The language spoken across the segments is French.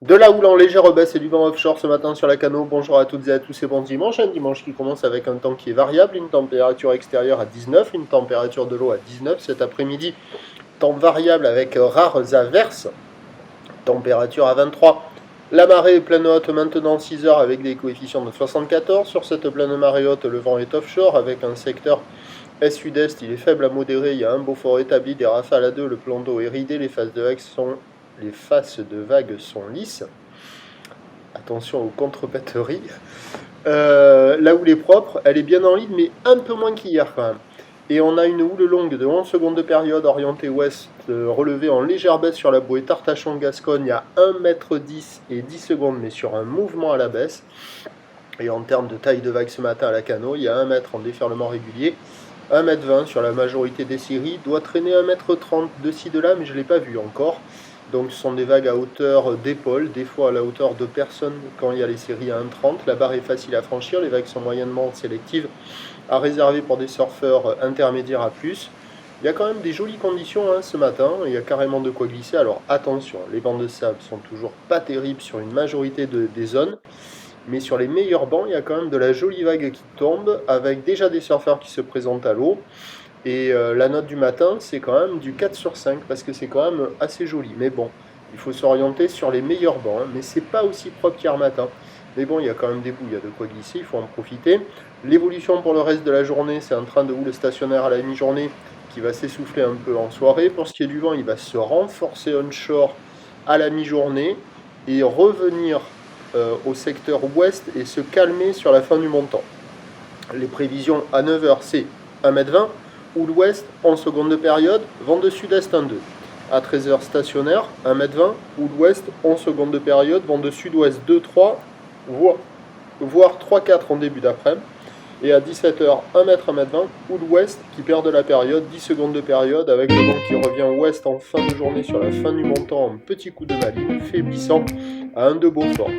De la houle en légère baisse et du vent offshore ce matin sur la Cano. Bonjour à toutes et à tous et bon dimanche. Un dimanche qui commence avec un temps qui est variable, une température extérieure à 19, une température de l'eau à 19. Cet après-midi, temps variable avec rares averses, température à 23. La marée est pleine haute maintenant 6 heures avec des coefficients de 74. Sur cette pleine marée haute, le vent est offshore avec un secteur est-sud-est. Il est faible à modéré. Il y a un beau fort établi, des rafales à 2. Le plan d'eau est ridé. Les faces de vagues sont lisses. Attention aux contre-batteries. La houle est propre, elle est bien en ligne, mais un peu moins qu'hier quand même. Et on a une houle longue de 11 secondes de période orientée ouest, relevée en légère baisse sur la bouée Tartachon-Gascogne à 1,10 m et 10 secondes, mais sur un mouvement à la baisse. Et en termes de taille de vague ce matin à la Cano, il y a 1 mètre en déferlement régulier, 1,20 m sur la majorité des séries, doit traîner 1,30 m de ci de là, mais je ne l'ai pas vu encore. Donc ce sont des vagues à hauteur d'épaule, des fois à la hauteur de personnes quand il y a les séries à 1,30. La barre est facile à franchir, les vagues sont moyennement sélectives, à réserver pour des surfeurs intermédiaires à plus. Il y a quand même des jolies conditions ce matin, il y a carrément de quoi glisser. Alors attention, les bancs de sable sont toujours pas terribles sur une majorité des zones, mais sur les meilleurs bancs, il y a quand même de la jolie vague qui tombe, avec déjà des surfeurs qui se présentent à l'eau. Et la note du matin, c'est quand même du 4 sur 5, parce que c'est quand même assez joli. Mais bon, il faut s'orienter sur les meilleurs bancs, mais c'est pas aussi propre qu'hier matin. Mais bon, il y a quand même des bouts, il y a de quoi glisser, il faut en profiter. L'évolution pour le reste de la journée, c'est un train de houle stationnaire à la mi-journée qui va s'essouffler un peu en soirée. Pour ce qui est du vent, il va se renforcer onshore à la mi-journée et revenir au secteur ouest et se calmer sur la fin du montant. Les prévisions à 9h, c'est 1,20 m. Houle ouest, en seconde de période, vent de sud-est 1,2. À 13h stationnaire, 1,20 m. Houle ouest, en seconde de période, vent de sud-ouest 2,3, voire 3,4 en début d'après-midi. Et à 17h, 1 m, 1,20 m, houle ouest qui perd de la période, 10 secondes de période, avec le vent qui revient ouest en fin de journée sur la fin du montant, un petit coup de maline, faiblissant à 1 de Beaufort.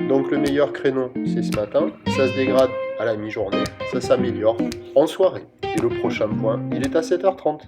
Donc le meilleur créneau, c'est ce matin, ça se dégrade à la mi-journée, ça s'améliore en soirée. Et le prochain point, il est à 7h30.